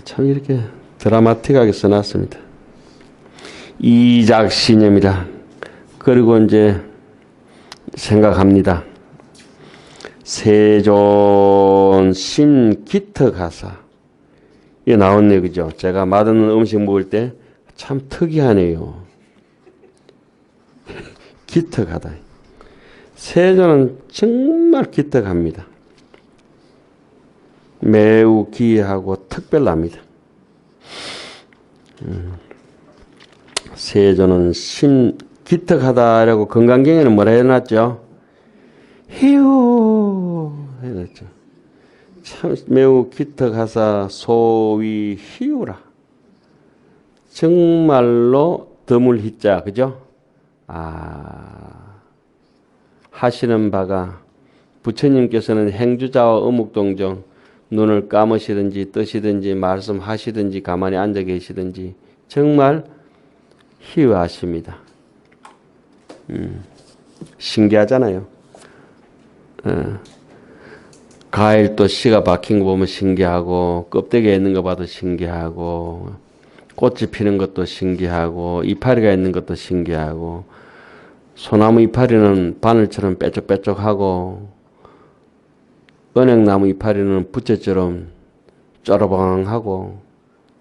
참 이렇게 드라마틱하게 써놨습니다. 이작신념이라. 그리고 이제 생각합니다. 세존 신기특하사. 이게 나왔네요. 그죠? 제가 맛없는 음식 먹을 때 참 특이하네요. 기특하다. 세존은 정말 기특합니다. 매우 기이하고 특별합니다. 세존은 기특하다라고 건강경에는 뭐라 해놨죠? 희우 해놨죠. 참 매우 기특하사 소위 희우라. 정말로 드물 희자, 그죠? 하시는 바가 부처님께서는 행주자와 어묵동정 눈을 감으시든지 뜨시든지 말씀하시든지 가만히 앉아 계시든지 정말 희유하십니다. 신기하잖아요. 과일도 씨가 박힌 거 보면 신기하고 껍데기에 있는 거 봐도 신기하고 꽃이 피는 것도 신기하고 이파리가 있는 것도 신기하고 소나무 이파리는 바늘처럼 빼쪽빼쪽하고 은행나무 이파리는 부채처럼 쪼르방하고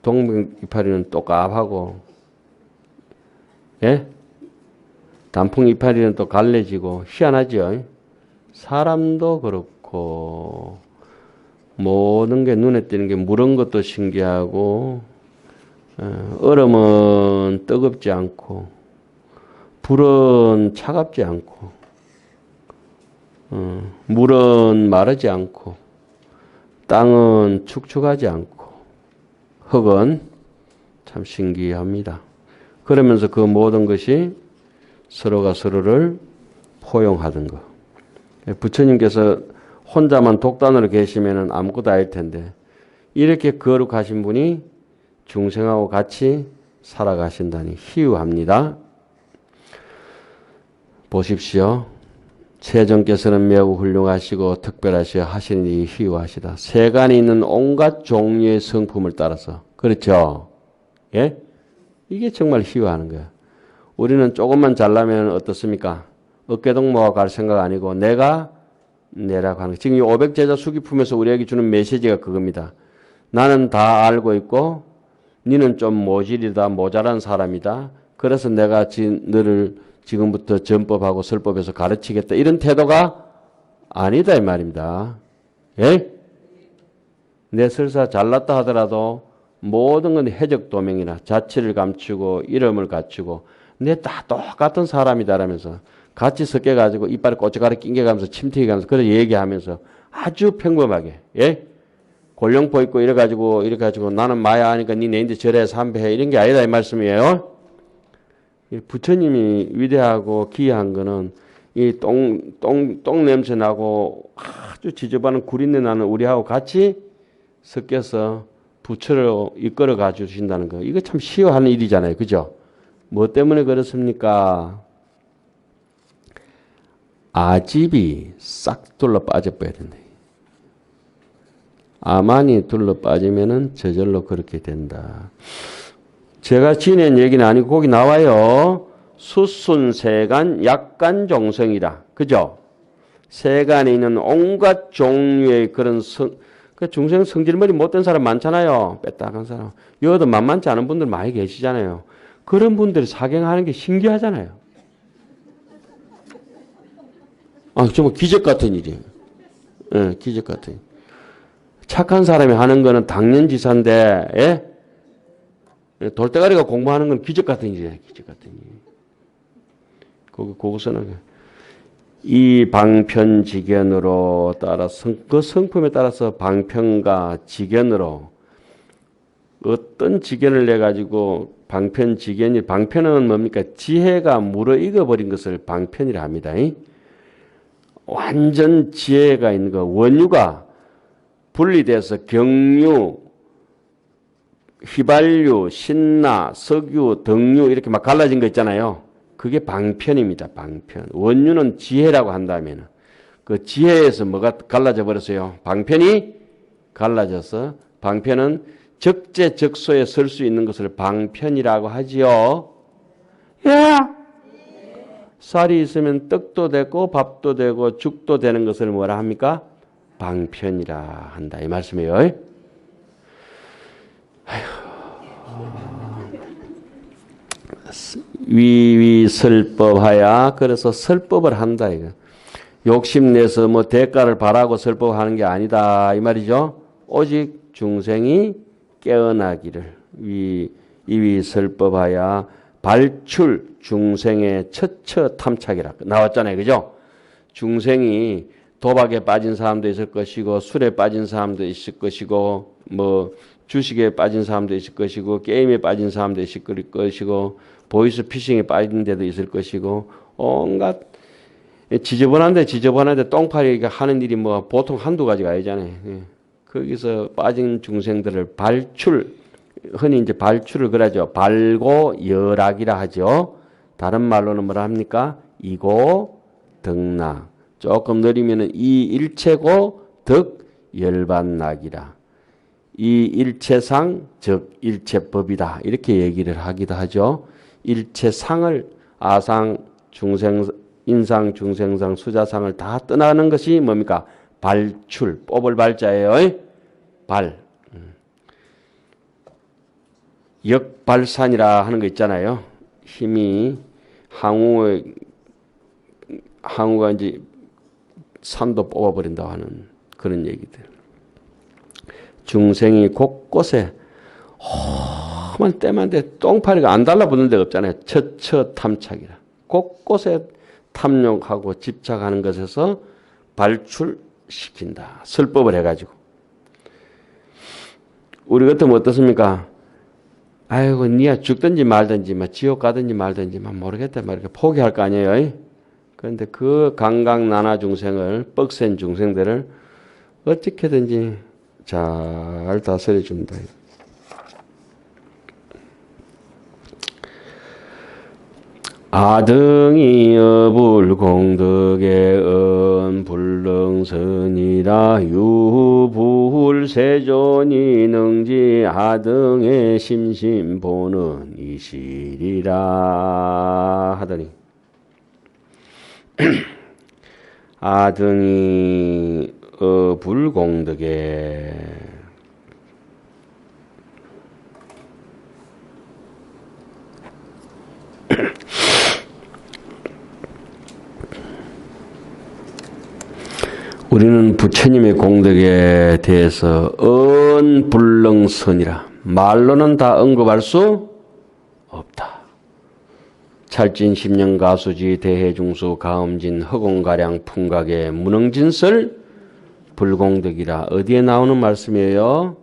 동백 이파리는 똑갑하고 예? 단풍 이파리는 또 갈래지고 희한하죠. 사람도 그렇고 모든 게 눈에 띄는 게 무른 것도 신기하고 얼음은 뜨겁지 않고 불은 차갑지 않고 물은 마르지 않고 땅은 축축하지 않고 흙은 참 신기합니다. 그러면서 그 모든 것이 서로가 서로를 포용하던 것. 부처님께서 혼자만 독단으로 계시면 아무것도 아닐 텐데 이렇게 거룩하신 분이 중생하고 같이 살아가신다니 희유합니다. 보십시오. 세존께서는 매우 훌륭하시고 특별하시고 하시는 일이 희유하시다. 세간에 있는 온갖 종류의 성품을 따라서. 그렇죠? 예? 이게 정말 희유하는 거야. 우리는 조금만 잘나면 어떻습니까? 어깨동무가 갈 생각 아니고 내라고 하는 거. 지금 이 500제자 수기품에서 우리에게 주는 메시지가 그겁니다. 나는 다 알고 있고 너는 좀 모자란 사람이다. 그래서 내가 너를 지금부터 전법하고 설법에서 가르치겠다. 이런 태도가 아니다 이 말입니다. 예? 내 설사 잘났다 하더라도 모든 건 해적도명이나 자치를 감추고 이름을 갖추고 내 다 똑같은 사람이다라면서 같이 섞여가지고 이빨에 꼬치가루 낑겨가면서 침튀겨가면서 그래 얘기하면서 아주 평범하게 예? 골룡포 있고 이래가지고 나는 마야 하니까 니 내인데 절해 삼배해 이런 게 아니다 이 말씀이에요. 부처님이 위대하고 기이한 거는 이 똥 냄새 나고 아주 지저분한 구린내 나는 우리하고 같이 섞여서 부처를 이끌어 가 주신다는 거. 이거 참 희유하는 일이잖아요. 그죠? 뭐 때문에 그렇습니까? 아집이 싹 둘러 빠져버려야 된다. 아만이 둘러 빠지면은 저절로 그렇게 된다. 제가 지낸 얘기는 아니고 거기 나와요. 수순세간 약간 종성이라. 그죠? 세간에 있는 온갖 종류의 그런 중생 성질머리 못된 사람 많잖아요. 빼딱한 사람. 여도 만만치 않은 분들 많이 계시잖아요. 그런 분들이 사경하는 게 신기하잖아요. 정말 기적 같은 일이에요. 예, 기적 같은 일. 착한 사람이 하는 거는 당연지사인데, 예? 돌대가리가 공부하는 건 기적 같은 일이에요. 기적 같은 일. 거기서는 이 방편지견으로 따라서 그 성품에 따라서 방편과 지견으로 어떤 지견을 내 가지고 방편은 뭡니까? 지혜가 무르익어 버린 것을 방편이라 합니다. 완전 지혜가 있는 거 원유가 분리돼서 경유, 휘발유, 신나, 석유, 등유 이렇게 막 갈라진 거 있잖아요. 그게 방편입니다. 방편. 원유는 지혜라고 한다면 그 지혜에서 뭐가 갈라져 버렸어요? 방편이 갈라져서 방편은 적재적소에 설 수 있는 것을 방편이라고 하지요. 예. 쌀이 있으면 떡도 되고 밥도 되고 죽도 되는 것을 뭐라 합니까? 방편이라 한다. 이 말씀이에요. 위설법하야. 그래서 설법을 한다 이거. 욕심내서 뭐 대가를 바라고 설법하는 게 아니다 이 말이죠. 오직 중생이 깨어나기를 위설법하야 발출 중생의 처처탐착이라 나왔잖아요. 그죠? 중생이 도박에 빠진 사람도 있을 것이고 술에 빠진 사람도 있을 것이고 뭐 주식에 빠진 사람도 있을 것이고 게임에 빠진 사람도 있을 것이고 보이스 피싱에 빠진 데도 있을 것이고 온갖 지저분한데 똥파리가 하는 일이 뭐 보통 한두 가지가 아니잖아요. 거기서 빠진 중생들을 발출, 흔히 이제 발출을 그러죠. 발고열악이라 하죠. 다른 말로는 뭐라 합니까? 이고 덕락. 조금 느리면은 이 일체고 덕 열반락이라. 이 일체상 즉 일체법이다. 이렇게 얘기를 하기도 하죠. 일체상을 아상, 중생, 인상, 중생상, 수자상을 다 떠나는 것이 뭡니까? 발출, 뽑을 발자예요. 발. 역발산이라 하는 거 있잖아요. 힘이 항우가 이제 산도 뽑아버린다고 하는 그런 얘기들. 중생이 곳곳에 험한 때만 돼 똥파리가 안 달라붙는 데가 없잖아요. 처처탐착이라. 곳곳에 탐욕하고 집착하는 것에서 발출시킨다. 설법을 해가지고. 우리 같으면 어떻습니까? 아이고 니야 죽든지 말든지 지옥 가든지 말든지 모르겠다 이렇게 포기할 거 아니에요. 그런데 그 강강나나 중생을 뻑센 중생들을 어떻게든지 잘 다스려 준다. 아등이 어불공덕의 은불능선이라 유불세존이 능지 아등의 심심보는 이시리라 하더니 아등이 어불공덕의 우리는 부처님의 공덕에 대해서 언불능선이라 말로는 다 언급할 수 없다. 찰진 십년 가수지 대해중수 가음진 허공가량 풍각의 무능진설 불공덕이라. 어디에 나오는 말씀이에요?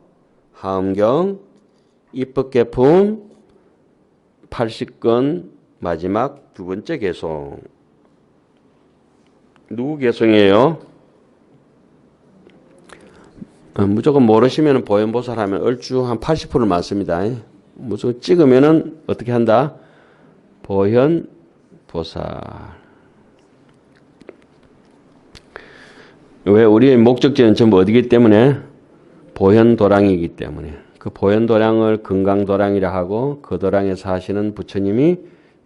하엄경 입법개품 80권 마지막 두 번째 개송. 누구 개송이에요? 무조건 모르시면 보현보살 하면 얼추 한 80% 맞습니다. 무조건 찍으면은 어떻게 한다? 보현보살. 왜? 우리의 목적지는 전부 어디기 때문에? 보현도량이기 때문에. 그 보현도량을 금강도량이라 하고 그 도량에 사시는 부처님이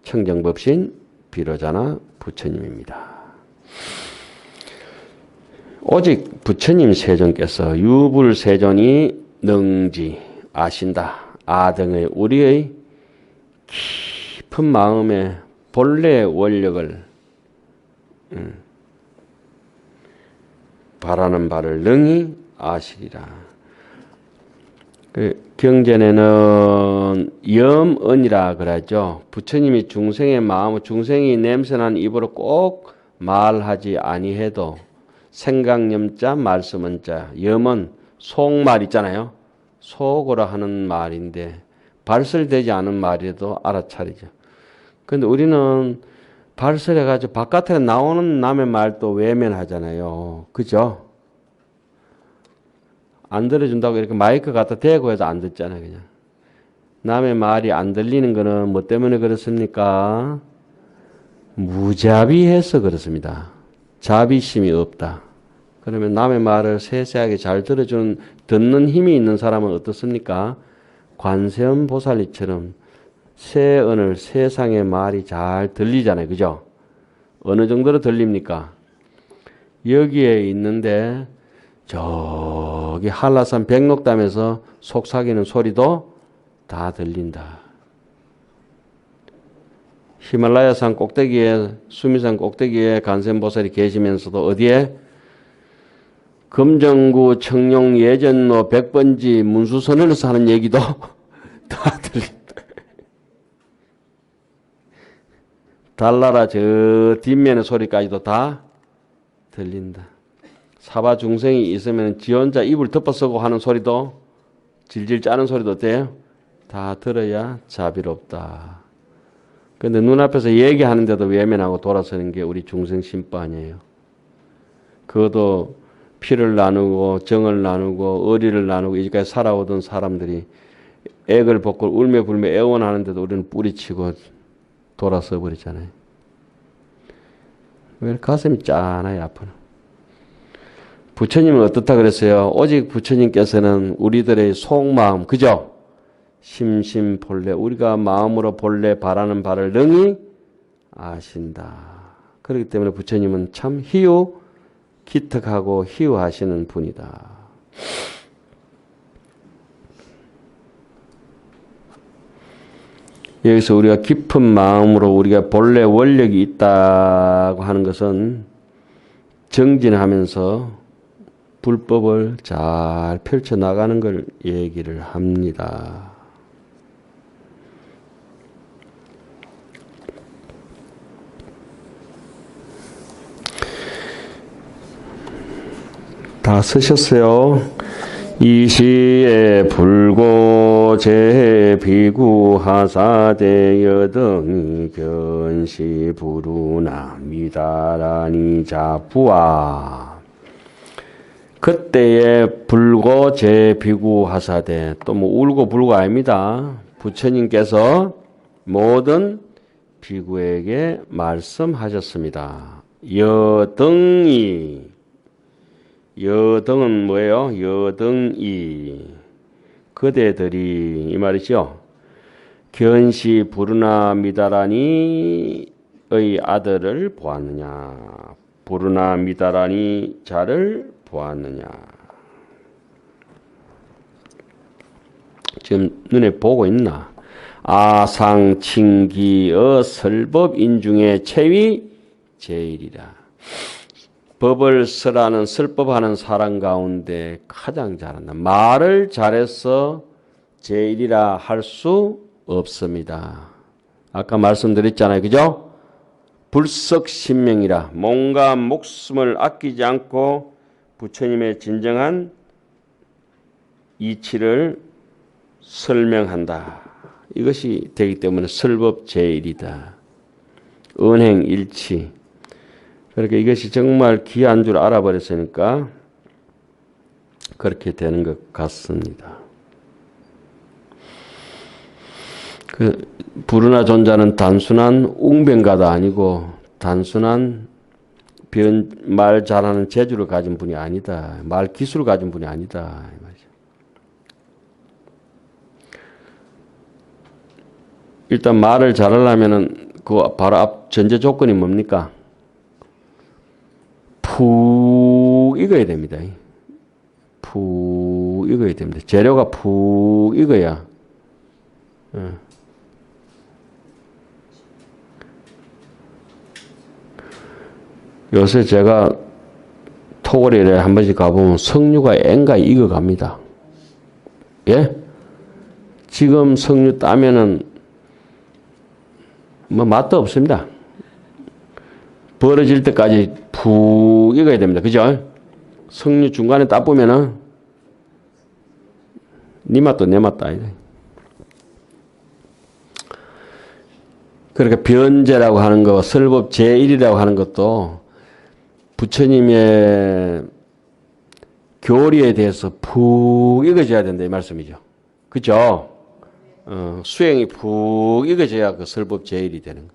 청정법신 비로자나 부처님입니다. 오직 부처님 세존께서 유불세존이 능지 아신다. 아등의 우리의 깊은 마음의 본래의 원력을 바라는 바를 능히 아시리라. 그 경전에는 염언이라 그러죠. 부처님이 중생의 마음, 중생이 냄새난 입으로 꼭 말하지 아니해도 생각염자, 말씀은자, 염은 속말 있잖아요. 속으로 하는 말인데 발설되지 않은 말이라도 알아차리죠. 그런데 우리는 발설해가지고 바깥에 나오는 남의 말도 외면하잖아요. 그죠? 안 들어준다고 이렇게 마이크 갖다 대고 해도 안 듣잖아요. 그냥. 남의 말이 안 들리는 거는 뭐 때문에 그렇습니까? 무자비해서 그렇습니다. 자비심이 없다. 그러면 남의 말을 세세하게 잘 들어주는, 듣는 힘이 있는 사람은 어떻습니까? 관세음 보살이처럼 세언을 세상의 말이 잘 들리잖아요. 그죠? 어느 정도로 들립니까? 여기에 있는데 저기 한라산 백록담에서 속삭이는 소리도 다 들린다. 히말라야산 꼭대기에, 수미산 꼭대기에 관세음보살이 계시면서도 어디에? 금정구 청룡 예전로 100번지 문수선언에서 하는 얘기도 다 들린다. 달나라 저 뒷면의 소리까지도 다 들린다. 사바 중생이 있으면 지 혼자 입을 덮어쓰고 하는 소리도, 질질 짜는 소리도 어때요? 다 들어야 자비롭다. 근데 눈앞에서 얘기하는데도 외면하고 돌아서는 게 우리 중생 심판이에요. 그것도 피를 나누고 정을 나누고 의리를 나누고 이제까지 살아오던 사람들이 액을 벗고 울며 불며 애원하는데도 우리는 뿌리치고 돌아서 버리잖아요. 왜 가슴이 짠하요, 아프나. 부처님은 어떻다 그랬어요? 오직 부처님께서는 우리들의 속마음, 그죠? 심심본래, 우리가 마음으로 본래 바라는 바를 능히 아신다. 그렇기 때문에 부처님은 참 희유, 기특하고 희유하시는 분이다. 여기서 우리가 깊은 마음으로 우리가 본래 원력이 있다고 하는 것은 정진하면서 불법을 잘 펼쳐나가는 걸 얘기를 합니다. 다 쓰셨어요? 이시에 불고 제 비구 하사대 여등이 견시 부루나 미다라니 자부아. 그때에 불고 제 비구 하사대, 또 뭐 울고 불고 아닙니다. 부처님께서 모든 비구에게 말씀하셨습니다. 여등이, 여등은 뭐예요? 여등이, 그대들이, 이 말이죠. 견시 부르나 미다라니의 아들을 보았느냐, 부르나 미다라니 자를 보았느냐. 지금 눈에 보고 있나? 아상칭기의 설법인중의 체위 제일이라. 법을 쓰라는 설법하는 사람 가운데 가장 잘한다. 말을 잘해서 제일이라 할 수 없습니다. 아까 말씀드렸잖아요. 그죠? 불석신명이라, 몸과 목숨을 아끼지 않고 부처님의 진정한 이치를 설명한다. 이것이 되기 때문에 설법 제일이다. 은행일치. 그러니까 이것이 정말 귀한 줄 알아버렸으니까 그렇게 되는 것 같습니다. 그 부르나 존자는 단순한 웅변가도 아니고 단순한 말 잘하는 재주를 가진 분이 아니다. 말 기술을 가진 분이 아니다. 이 말이죠. 일단 말을 잘하려면은 그 바로 앞 전제 조건이 뭡니까? 푹 익어야 됩니다. 푹 익어야 됩니다. 재료가 푹 익어야. 요새 제가 토거리에 한 번씩 가보면 석류가 앵가 익어갑니다. 예? 지금 석류 따면은 뭐 맛도 없습니다. 벌어질 때까지 푹 익어야 됩니다. 그죠? 석류 중간에 따보면은 네 맛도 내 맛도 아니다. 그러니까 변제라고 하는 거, 설법 제1이라고 하는 것도 부처님의 교리에 대해서 푹 익어져야 된다 이 말씀이죠. 그죠? 수행이 푹 익어져야 그 설법 제1이 되는 거예요.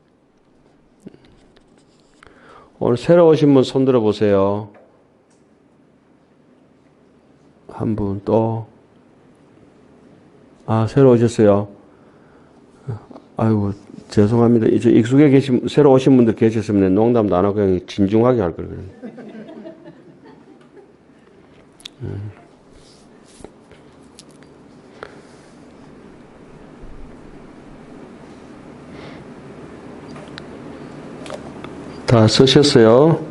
오늘 새로 오신 분 손들어 보세요. 한 분 또. 아, 새로 오셨어요. 아이고, 죄송합니다. 이제 익숙해 계신, 새로 오신 분들 계셨으면 농담도 안 하고 그냥 진중하게 할 걸. 다 쓰셨어요?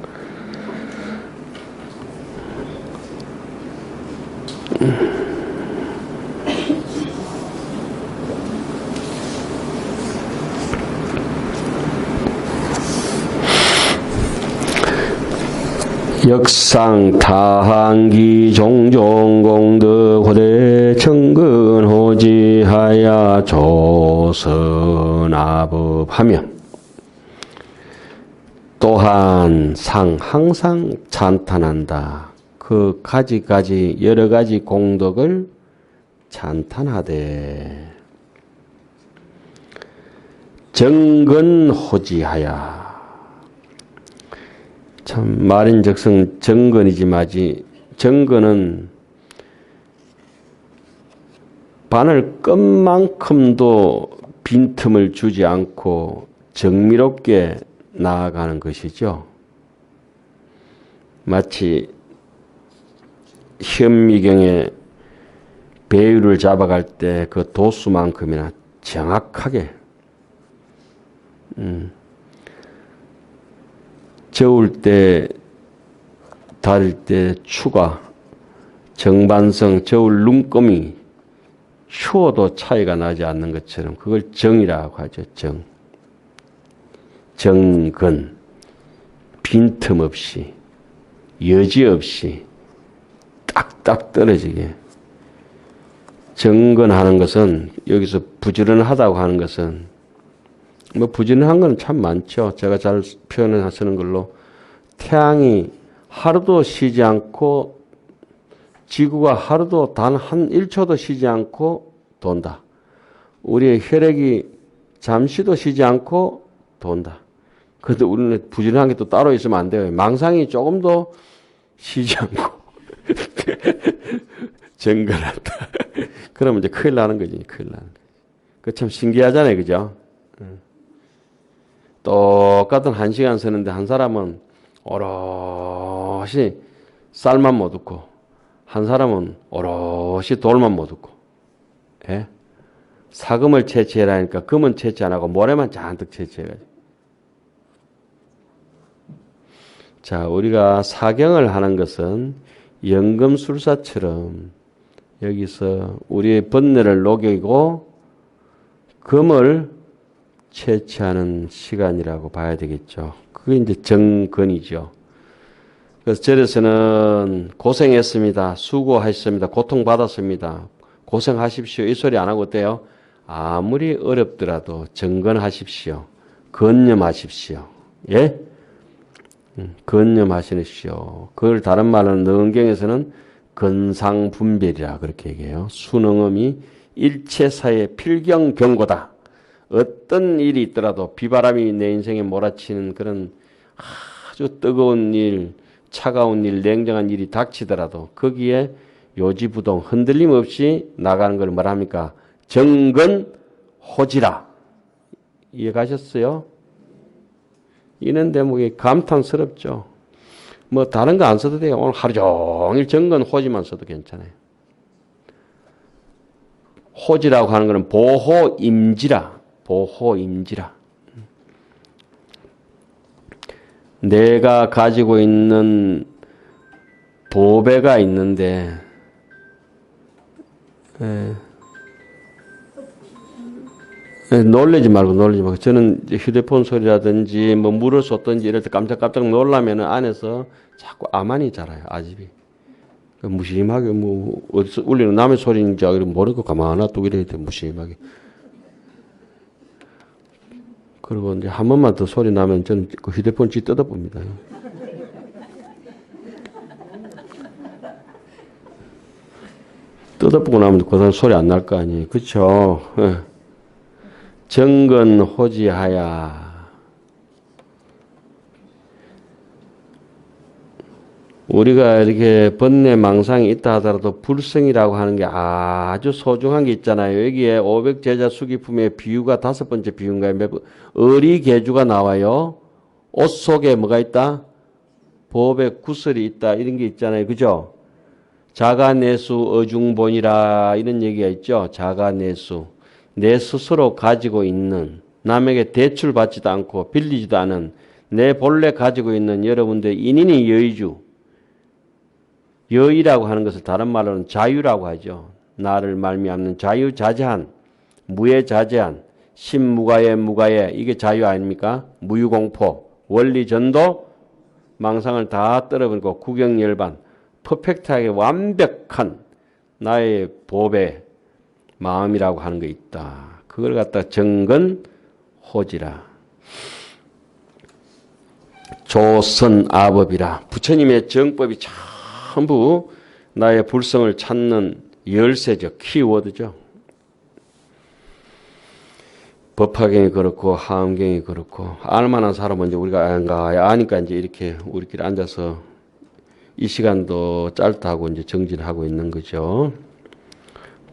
역상 타항기 종종 공덕 고대 청근호지하야 조선아법하며 또한 항상 찬탄한다. 그 가지 여러 가지 공덕을 찬탄하되 정근호지하야 참 말인즉슨 정근이지 마지 정근은 바늘 끝만큼도 빈틈을 주지 않고 정밀롭게 나아가는 것이죠. 마치 현미경의 배율을 잡아갈 때 그 도수만큼이나 정확하게 저을 때 다릴 때 추가 정반성 저울 눈금이 추워도 차이가 나지 않는 것처럼 그걸 정이라고 하죠. 정근 빈틈없이 여지없이 딱딱 떨어지게 정근하는 것은 여기서 부지런하다고 하는 것은 뭐 부지런한 건 참 많죠. 제가 잘 표현을 하시는 걸로 태양이 하루도 쉬지 않고 지구가 하루도 단 한 1초도 쉬지 않고 돈다. 우리의 혈액이 잠시도 쉬지 않고 돈다. 그런데 우리는 부지런한 게 또 따로 있으면 안 돼요. 망상이 조금도 쉬지 않고 정근한다. 그러면 이제 큰일 나는 거지. 큰일 나는 거지. 그 참 신기하잖아요. 그죠? 똑같은 1시간 쓰는데 한 사람은 오롯이 쌀만 못 얻고 한 사람은 오롯이 돌만 못 얻고 예? 사금을 채취해라니까 금은 채취 안 하고 모래만 잔뜩 채취해가지고 자 우리가 사경을 하는 것은 연금술사처럼 여기서 우리의 번뇌를 녹이고 금을 채취하는 시간이라고 봐야 되겠죠. 그게 이제 정근이죠. 그래서 절에서는 고생했습니다. 수고하셨습니다. 고통받았습니다. 고생하십시오. 이 소리 안 하고 어때요? 아무리 어렵더라도 정근하십시오. 건념하십시오. 예? 건념하시십시오. 그걸 다른 말로는 능경에서는 건상분별이라 그렇게 얘기해요. 순응음이 일체사의 필경경고다. 어떤 일이 있더라도 비바람이 내 인생에 몰아치는 그런 아주 뜨거운 일, 차가운 일, 냉정한 일이 닥치더라도 거기에 요지부동 흔들림 없이 나가는 걸 말합니까? 정근호지라. 이해가셨어요? 이런 대목이 감탄스럽죠. 뭐 다른 거 안 써도 돼요. 오늘 하루 종일 정근호지만 써도 괜찮아요. 호지라고 하는 것은 보호임지라. 보호임지라. 내가 가지고 있는 보배가 있는데 놀라지 말고 저는 휴대폰 소리라든지 뭐 물을 쏟든지 이럴 때 깜짝깜짝 놀라면 안에서 자꾸 암환이 자라요. 아집이. 무심하게 뭐 어디서 울리는 남의 소리인지 모르고 가만히 놔두고 이래야 돼. 무심하게. 그리고 이제 한 번만 더 소리 나면 저는 그 휴대폰 쥐 뜯어봅니다. 뜯어보고 나면 그 사람 소리 안 날 거 아니에요. 그쵸? 정근호지하야. 우리가 이렇게 번뇌 망상이 있다 하더라도 불성이라고 하는 게 아주 소중한 게 있잖아요. 여기에 500제자 수기품의 비유가 5번째 비유인가요? 어리개주가 나와요. 옷 속에 뭐가 있다? 법의 구슬이 있다. 이런 게 있잖아요. 그죠? 자가내수 어중본이라 이런 얘기가 있죠. 자가내수. 내 스스로 가지고 있는, 남에게 대출받지도 않고 빌리지도 않은 내 본래 가지고 있는 여러분들 인인이 여의주. 여의라고 하는 것을 다른 말로는 자유라고 하죠. 나를 말미암는 자유자재한, 무해자재한, 신무가예 무가예, 이게 자유 아닙니까? 무유공포, 원리전도, 망상을 다 떨어버리고 구경열반, 퍼펙트하게 완벽한 나의 법의 마음이라고 하는 게 있다. 그걸 갖다 정근호지라. 조선아법이라. 부처님의 정법이 전부 나의 불성을 찾는 열쇠죠. 키워드죠. 법화경이 그렇고 하엄경이 그렇고 알만한 사람은 이제 우리가 아니까 이제 이렇게 우리끼리 앉아서 이 시간도 짧다고 이제 정진하고 있는 거죠.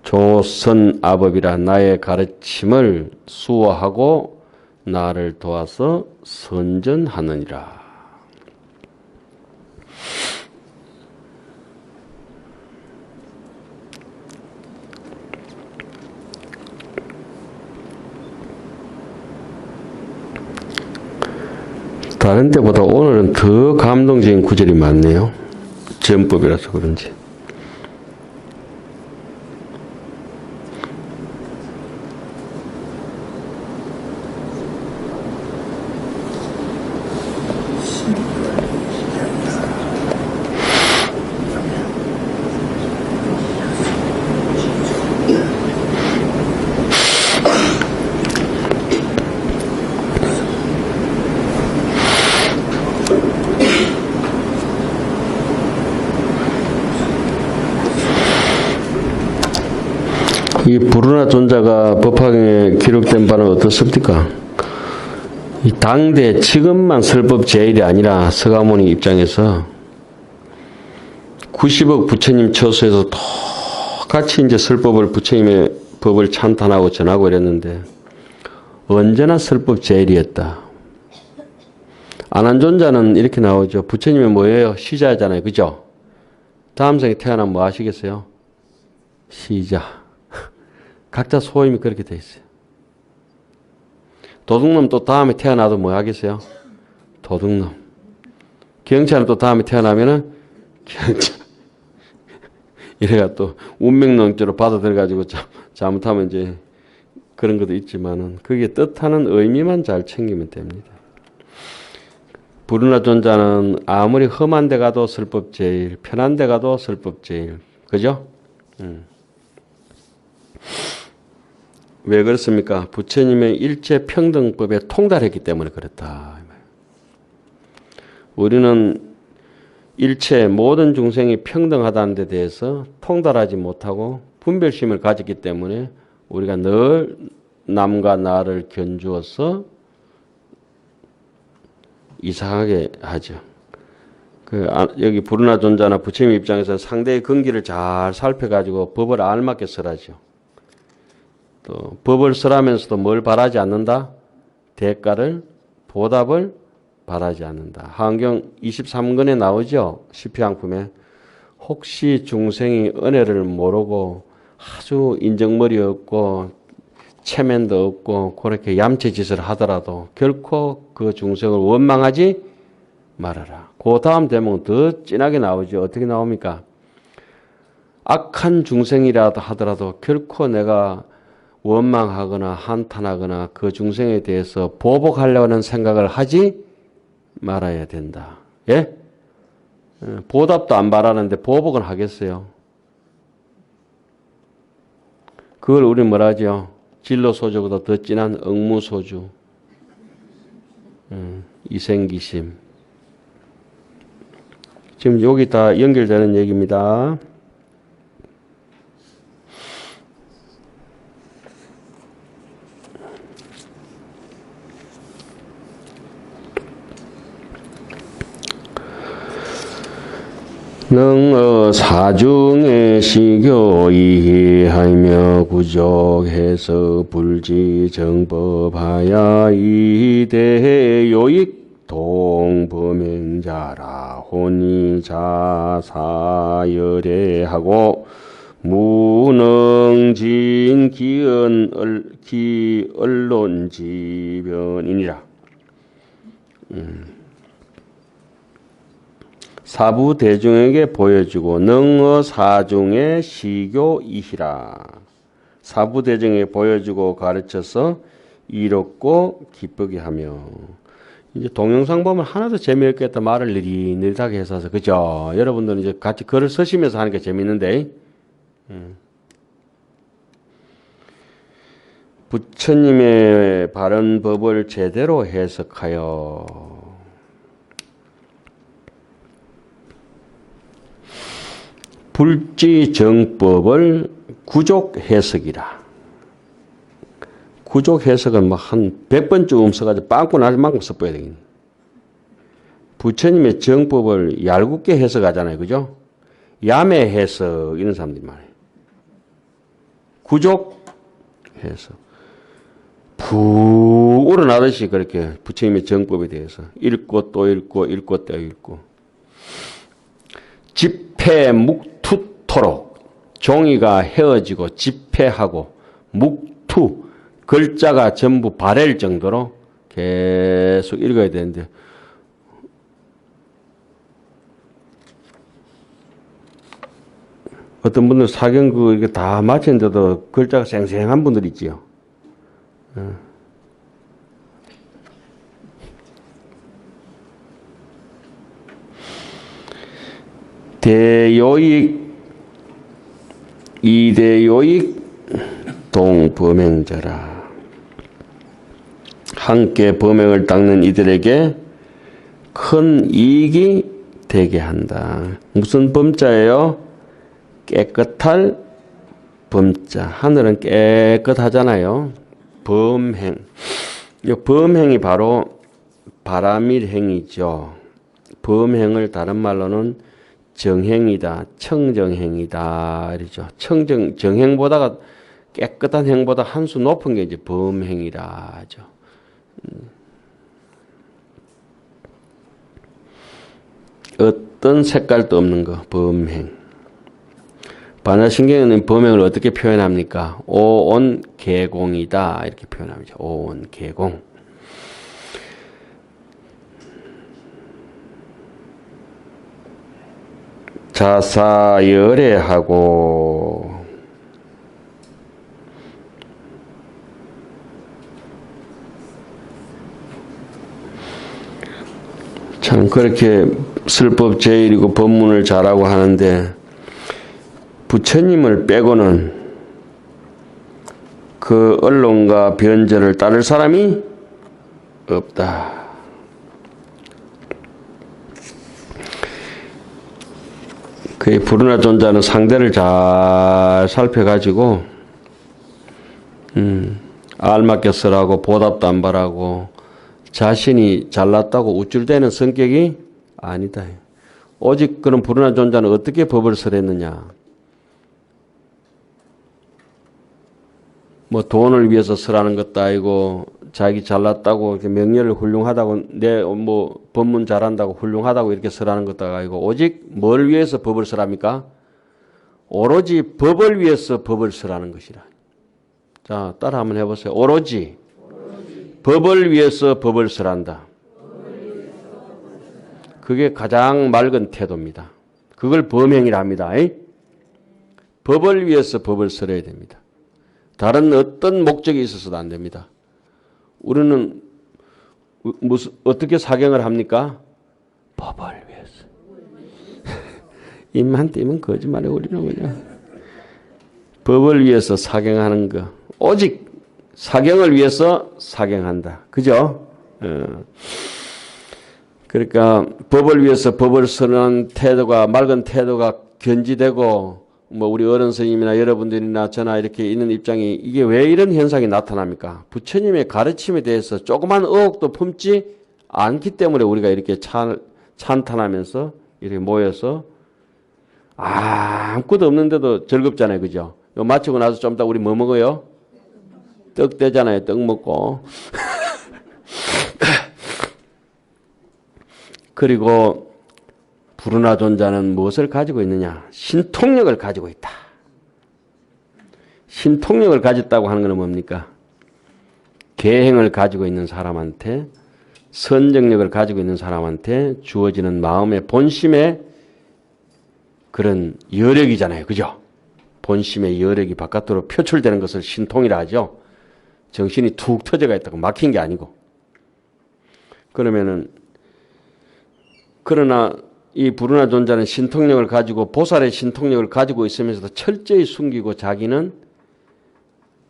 조선아법이라 나의 가르침을 수호하고 나를 도와서 선전하느니라. 다른 때보다 오늘은 더 감동적인 구절이 많네요. 전법이라서 그런지. 이 부르나 존자가 법화경에 기록된 바는 어떻습니까? 이 당대 지금만 설법 제일이 아니라 서가모니 입장에서 90억 부처님 처소에서 똑같이 이제 설법을 부처님의 법을 찬탄하고 전하고 이랬는데 언제나 설법 제일이었다. 아난존자는 이렇게 나오죠. 부처님이 뭐예요? 시자잖아요. 그죠? 다음 생에 태어나면 뭐 하시겠어요? 시자. 각자 소임이 그렇게 돼 있어요. 도둑놈 또 다음에 태어나도 뭐 하겠어요? 도둑놈. 경찰은 또 다음에 태어나면은 경찰. 이래가 또 운명론죄로 받아들여가지고 잘못하면 이제 그런 것도 있지만은 그게 뜻하는 의미만 잘 챙기면 됩니다. 부르나 존자는 아무리 험한 데 가도 설법 제일, 편한 데 가도 설법 제일. 그죠? 왜 그렇습니까? 부처님의 일체평등법에 통달했기 때문에 그렇다. 우리는 일체 모든 중생이 평등하다는 데 대해서 통달하지 못하고 분별심을 가졌기 때문에 우리가 늘 남과 나를 견주어서 이상하게 하죠. 여기 부르나 존자나 부처님 입장에서 상대의 근기를 잘 살펴가지고 법을 알맞게 설하죠. 또 법을 설하면서도 뭘 바라지 않는다? 대가를, 보답을 바라지 않는다. 하안경 23권에 나오죠. 시피항품에. 혹시 중생이 은혜를 모르고 아주 인정머리 없고 체면도 없고 그렇게 얌체짓을 하더라도 결코 그 중생을 원망하지 말아라. 그 다음 대목은 더 진하게 나오죠. 어떻게 나옵니까? 악한 중생이라도 하더라도 결코 내가 원망하거나 한탄하거나 그 중생에 대해서 보복하려는 생각을 하지 말아야 된다. 예? 보답도 안 바라는데 보복은 하겠어요. 그걸 우리 뭐라 하죠? 진로소주보다 더 진한 억무소주. 이생기심. 지금 여기 다 연결되는 얘기입니다. 능어 사중의 시교 이해하며 구족해서 불지정법하야 이대요익 동범행자라 혼이 자사열애하고 무능진 기언론지변이니라. 사부 대중에게 보여주고 능어 사중의 시교이히라. 사부 대중에게 보여주고 가르쳐서 이롭고 기쁘게 하며. 이제 동영상 보면 하나도 재미없겠다 말을 느릿느릿하게 해서 그죠? 여러분들은 이제 같이 글을 쓰시면서 하는 게 재밌는데. 부처님의 바른 법을 제대로 해석하여 불지정법을 구족 해석이라. 구족 해석은 뭐 한 100번쯤 써가지고 빵꾸 날 만큼 써봐야 되겠네. 부처님의 정법을 얄궂게 해석하잖아요. 그죠? 야매 해석 이런 사람들이 많아요. 구족 해석. 푹 우러나듯이 그렇게 부처님의 정법에 대해서 읽고 또 읽고 읽고 또 읽고. 집회묵투토록 종이가 헤어지고 집회하고 묵투 글자가 전부 바랠 정도로 계속 읽어야 되는데 어떤 분들 사경 이게 다 마쳤는데도 글자가 생생한 분들 있지요. 대요익 이대요익 동범행자라. 함께 범행을 닦는 이들에게 큰 이익이 되게 한다. 무슨 범자예요? 깨끗할 범자. 하늘은 깨끗하잖아요. 범행. 이 범행이 바로 바람일행이죠. 범행을 다른 말로는 정행이다, 청정행이다, 이러죠. 정행보다가 깨끗한 행보다 한 수 높은 게 이제 범행이라 하죠. 어떤 색깔도 없는 거, 범행. 반야신경에는 범행을 어떻게 표현합니까? 오온개공이다, 이렇게 표현합니다. 오온개공. 자사열애하고 참 그렇게 설법 제일이고 법문을 잘하고 하는데 부처님을 빼고는 그 언론과 변절을 따를 사람이 없다. 그의 부르나 존자는 상대를 잘 살펴가지고 알맞게 쓰라고 보답도 안 바라고 자신이 잘났다고 우쭐대는 성격이 아니다. 오직 그런 부르나 존자는 어떻게 법을 설했느냐. 뭐 돈을 위해서 쓰라는 것도 아니고 자기 잘났다고 명예를 훌륭하다고 내 뭐 법문 잘한다고 훌륭하다고 이렇게 쓰라는 것도 아니고 오직 뭘 위해서 법을 쓰랍니까? 오로지 법을 위해서 법을 쓰라는 것이라. 자, 따라 한번 해보세요. 오로지 법을 위해서 법을 쓰란다. 그게 가장 맑은 태도입니다. 그걸 범행이라 합니다. 법을 위해서 법을 써야 됩니다. 다른 어떤 목적이 있어서도 안 됩니다. 우리는 어떻게 사경을 합니까? 법을 위해서. 입만 띄면 거짓말에 우리는 그냥 법을 위해서 사경하는 거. 오직 사경을 위해서 사경한다. 그죠? 그러니까 법을 위해서 법을 쓰는 태도가 맑은 태도가 견지되고 뭐 우리 어른 스님이나 여러분들이나 저나 이렇게 있는 입장이 이게 왜 이런 현상이 나타납니까? 부처님의 가르침에 대해서 조그만 의혹도 품지 않기 때문에 우리가 이렇게 찬탄하면서 이렇게 모여서 아무것도 없는데도 즐겁잖아요. 그죠? 요 마치고 나서 좀 이따 우리 뭐 먹어요? 떡 되잖아요. 떡 먹고. 그리고 불운하 존자는 무엇을 가지고 있느냐? 신통력을 가지고 있다. 신통력을 가졌다고 하는 것은 뭡니까? 계행을 가지고 있는 사람한테, 선정력을 가지고 있는 사람한테 주어지는 마음의 본심의 그런 여력이잖아요. 그죠? 본심의 여력이 바깥으로 표출되는 것을 신통이라 하죠. 정신이 툭 터져가 있다고 막힌 게 아니고. 그러나 이 불운하 존자는 신통력을 가지고 보살의 신통력을 가지고 있으면서도 철저히 숨기고 자기는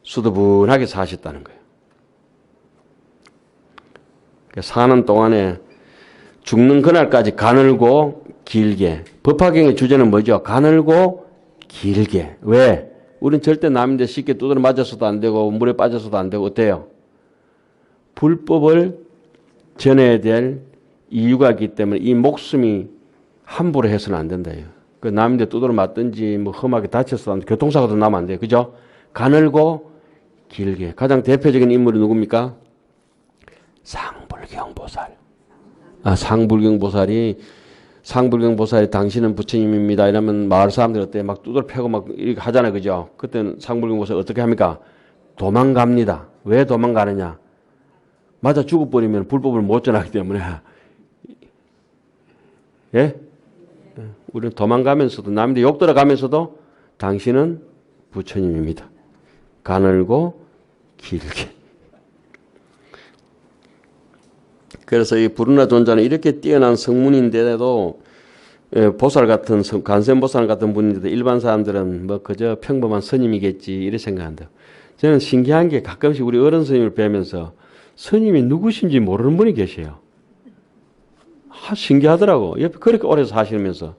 수두분하게 사셨다는 거예요. 사는 동안에 죽는 그날까지 가늘고 길게. 법화경의 주제는 뭐죠? 가늘고 길게. 왜? 우린 절대 남인데 쉽게 두드려 맞아서도 안 되고 물에 빠져서도 안 되고 어때요? 불법을 전해야 될 이유가 있기 때문에 이 목숨이 함부로 해서는 안 된다. 그 남인데 두드려 맞든지 뭐 험하게 다쳐서도 안 돼. 교통사고도 나면 안 돼요. 그죠? 가늘고 길게. 가장 대표적인 인물이 누굽니까? 상불경보살. 상불경보살이 당신은 부처님입니다. 이러면 마을 사람들 어때? 막 두드려 패고 막 이렇게 하잖아요. 그죠? 그때는 상불경보살 어떻게 합니까? 도망갑니다. 왜 도망가느냐? 맞아 죽어버리면 불법을 못 전하기 때문에. 예? 우리는 도망가면서도 남인데 욕 들어가면서도 당신은 부처님입니다. 가늘고 길게. 그래서 이 불운하 존자는 이렇게 뛰어난 성문인데도 보살 같은 간센보살 같은 분인데도 일반 사람들은 뭐 그저 평범한 스님이겠지 이렇게 생각한다. 저는 신기한 게 가끔씩 우리 어른 스님을 뵈면서 스님이 누구신지 모르는 분이 계세요. 신기하더라고. 옆에 그렇게 오래 사시면서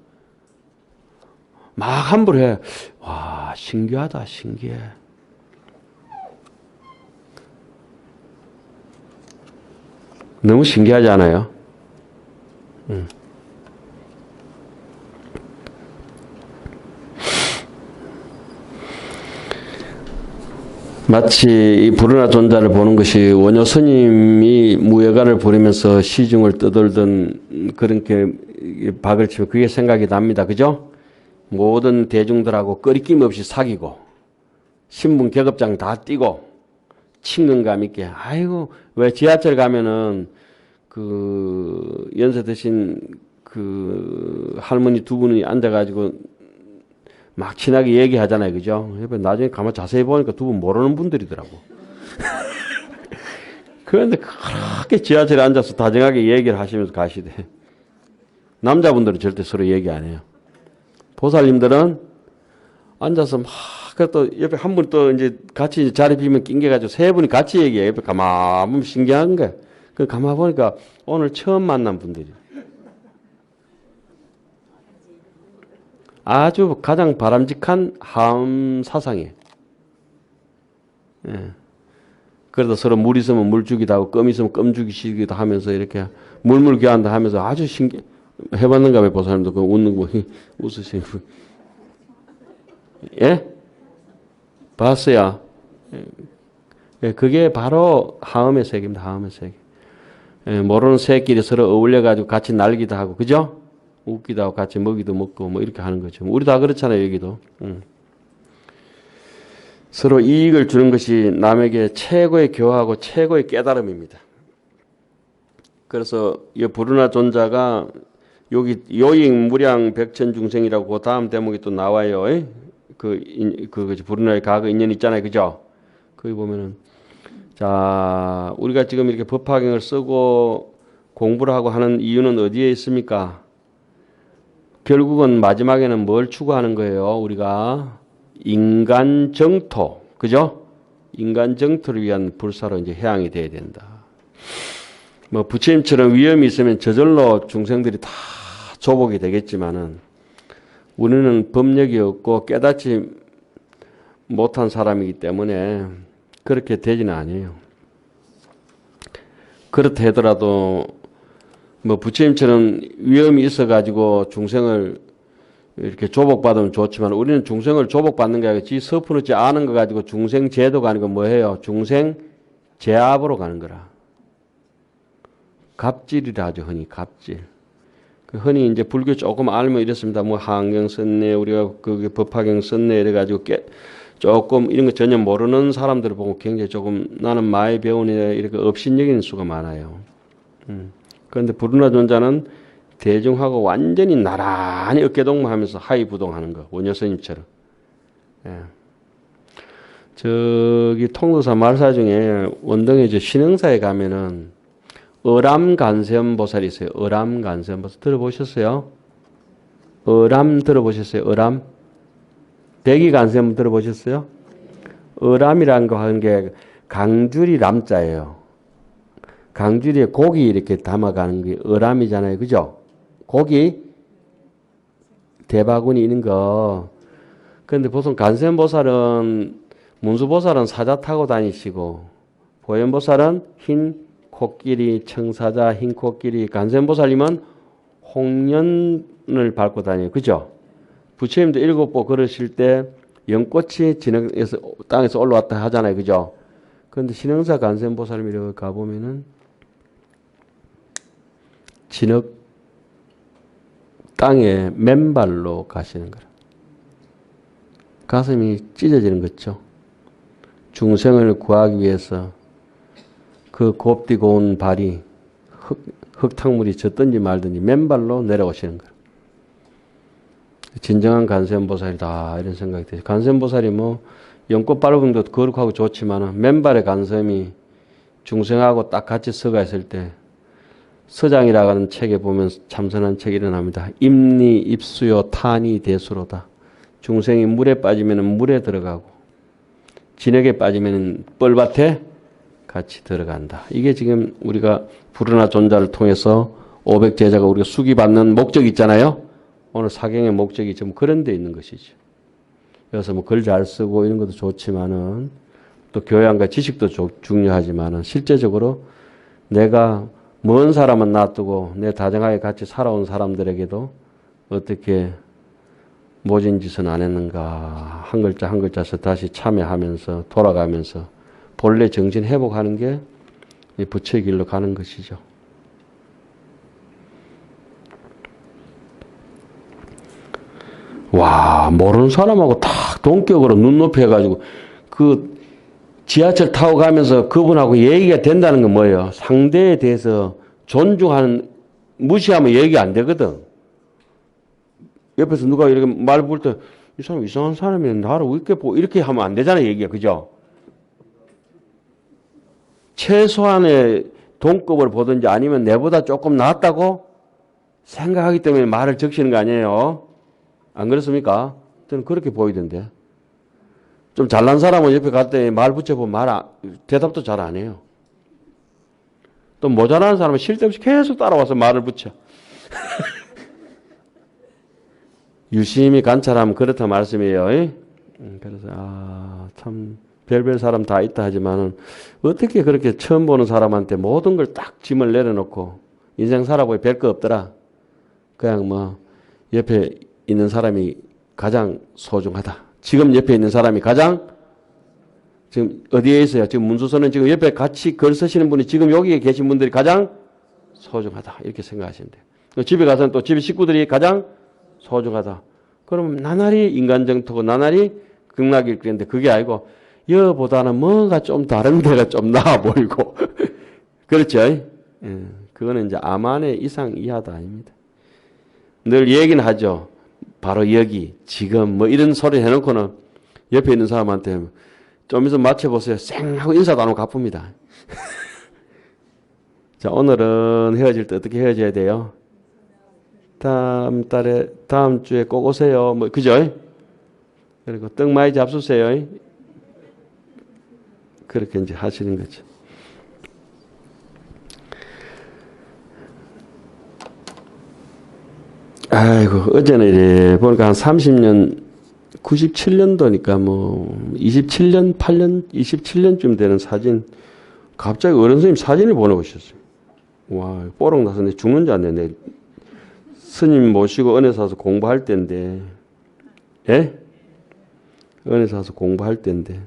막 함부로 해. 와, 신기하다, 신기해. 너무 신기하지 않아요? 마치 이 불운하 존자를 보는 것이 원효 스님이 무예가를 부리면서 시중을 떠돌던 그런 게 박을 치면 그게 생각이 납니다. 그죠? 모든 대중들하고 꺼리낌 없이 사귀고 신분 계급장 다 띄고 친근감 있게. 아이고 왜 지하철 가면은 그 연세 드신 그 할머니 두 분이 앉아가지고 막 친하게 얘기하잖아요. 그죠? 나중에 가만 자세히 보니까 두 분 모르는 분들이더라고. 그런데 그렇게 지하철에 앉아서 다정하게 얘기를 하시면서 가시대. 남자분들은 절대 서로 얘기 안 해요. 보살님들은 앉아서 막, 또 옆에 한 분 또 이제 같이 자리 비면 낑겨가지고 세 분이 같이 얘기해요. 옆에 가만 보면 신기한 거야. 그 가만 보니까 오늘 처음 만난 분들이. 아주 가장 바람직한 하음 사상이에요. 예. 그래도 서로 물 있으면 물 주기도 하고 껌 있으면 껌 주기도 하면서 이렇게 물물 교환도 하면서 아주 신기. 해봤는가 봐요. 보살님도 그 웃는 거 웃으시는 분. 예? 봤어요. 예. 그게 바로 하음의 세계입니다. 하음의 세계. 예. 모르는 새끼리 서로 어울려가지고 같이 날기도 하고, 그죠? 웃기도 하고 같이 먹이도 먹고 뭐 이렇게 하는 거죠. 우리 다 그렇잖아요. 여기도. 서로 이익을 주는 것이 남에게 최고의 교화하고 최고의 깨달음입니다. 그래서 이 불운하 존자가 여기 요익 무량 백천 중생이라고 그 다음 대목이 또 나와요. 불운하의 과거 인연 있잖아요. 그죠? 거기 보면은 자, 우리가 지금 이렇게 법화경을 쓰고 공부를 하고 하는 이유는 어디에 있습니까? 결국은 마지막에는 뭘 추구하는 거예요? 우리가 인간 정토, 그죠? 인간 정토를 위한 불사로 이제 해양이 돼야 된다. 뭐 부처님처럼 위험이 있으면 저절로 중생들이 다 조복이 되겠지만은 우리는 법력이 없고 깨닫지 못한 사람이기 때문에 그렇게 되지는 아니에요. 그렇다 하더라도 뭐 부처님처럼 위험이 있어가지고 중생을 이렇게 조복받으면 좋지만 우리는 중생을 조복받는 게 아니고 지 서푸르지 않은 거 가지고 중생제도가 아니고 뭐예요? 중생제압으로 가는 거라. 갑질이라 하죠. 흔히 갑질. 흔히 이제 불교 조금 알면 이렇습니다. 뭐 한경 썼네, 우리가 그 법화경 썼네 이래가지고 조금 이런 거 전혀 모르는 사람들을 보고 굉장히 조금 나는 많이 배우네 이렇게 업신여기는 수가 많아요. 그런데 불운하존자는 대중하고 완전히 나란히 어깨동무하면서 하위부동하는 거, 원효스님처럼. 예. 저기 통도사 말사 중에 원동에 신흥사에 가면은 어람간세음보살이 있어요. 어람간세음보살 들어보셨어요? 어람 들어보셨어요? 어람? 백이간세음 들어보셨어요? 어람이라는 거 하는 게 강줄이 람자예요. 강줄이에 고기 이렇게 담아가는 게 어람이잖아요. 그죠? 고기 대바구니 있는 거. 그런데 보통 간세음보살은 문수보살은 사자 타고 다니시고 보현보살은 흰 코끼리, 청사자, 흰 코끼리, 간세음보살님은 홍련을 밟고 다녀요. 그죠? 부처님도 7보 걸으실 때 연꽃이 진흙에서 땅에서 올라왔다 하잖아요. 그죠? 그런데 신흥사 간세음보살님 이렇게 가보면은 진흙 땅에 맨발로 가시는 거라. 가슴이 찢어지는 거죠. 중생을 구하기 위해서 그 곱디고 온 발이 흙탕물이 젖든지 말든지 맨발로 내려오시는 거예요. 진정한 간세음보살이다 이런 생각이 들어요. 간세음보살이 뭐 연꽃 밟음도 거룩하고 좋지만 맨발의 간세음이 중생하고 딱 같이 서가 있을 때 서장이라고 하는 책에 보면 참선한 책이 일어납니다. 임리 입수요 탄이 대수로다. 중생이 물에 빠지면 물에 들어가고 진흙에 빠지면 뻘밭에 같이 들어간다. 이게 지금 우리가 불운하 존자를 통해서 500제자가 우리가 수기받는 목적이 있잖아요. 오늘 사경의 목적이 좀 그런 데 있는 것이죠. 그래서 뭐 글 잘 쓰고 이런 것도 좋지만은 또 교양과 지식도 중요하지만은 실제적으로 내가 먼 사람은 놔두고 내 다정하게 같이 살아온 사람들에게도 어떻게 모진 짓은 안 했는가 한 글자 한 글자씩 다시 참여하면서 돌아가면서 본래 정신 회복하는 게 부처의 길로 가는 것이죠. 와, 모르는 사람하고 딱 동격으로 눈높이 해가지고 그 지하철 타고 가면서 그분하고 얘기가 된다는 건 뭐예요? 상대에 대해서 존중하는, 무시하면 얘기 안 되거든. 옆에서 누가 이렇게 말 부를 때 이 사람 이상한 사람이 나를 왜 이렇게 하면 안 되잖아요, 얘기가. 그죠? 최소한의 동급을 보든지 아니면 내보다 조금 낫다고 생각하기 때문에 말을 적시는 거 아니에요? 안 그렇습니까? 저는 그렇게 보이던데. 좀 잘난 사람은 옆에 갈 때 말 붙여보면 대답도 잘 안 해요. 또 모자라는 사람은 쉴 데 없이 계속 따라와서 말을 붙여. 유심히 관찰하면 그렇다 말씀이에요. 그래서 참 별별 사람 다 있다 하지만은 어떻게 그렇게 처음 보는 사람한테 모든 걸 딱 짐을 내려놓고 인생 살아보니 별 거 없더라. 그냥 뭐 옆에 있는 사람이 가장 소중하다. 지금 옆에 있는 사람이 가장 지금 어디에 있어요? 지금 문수선은 지금 옆에 같이 글 쓰시는 분이 지금 여기에 계신 분들이 가장 소중하다. 이렇게 생각하시면 돼요. 집에 가서는 또 집에 식구들이 가장 소중하다. 그러면 나날이 인간정토고 나날이 극락일 건데 그게 아니고 여보다는 뭔가 좀 다른 데가 좀 나아 보이고 그렇죠? 그거는 이제 아만의 이상 이하도 아닙니다. 늘 얘기는 하죠. 바로 여기 지금 뭐 이런 소리 해놓고는 옆에 있는 사람한테 좀 있으면 맞춰보세요. 쌩 하고 인사도 안 하고 갚습니다. 자, 오늘은 헤어질 때 어떻게 헤어져야 돼요? 다음 주에 꼭 오세요. 뭐, 그죠? 그리고 떡 많이 잡수세요. 그렇게 이제 하시는 거죠. 아이고, 어제는 이래 보니까 한 30년, 97년도니까 뭐, 27년쯤 되는 사진, 갑자기 어른 스님 사진을 보내오셨어요. 와, 뽀록 나서 내 죽는 줄 알았네. 스님 모시고 은혜 사서 공부할 때인데, 예? 은혜 사서 공부할 때인데,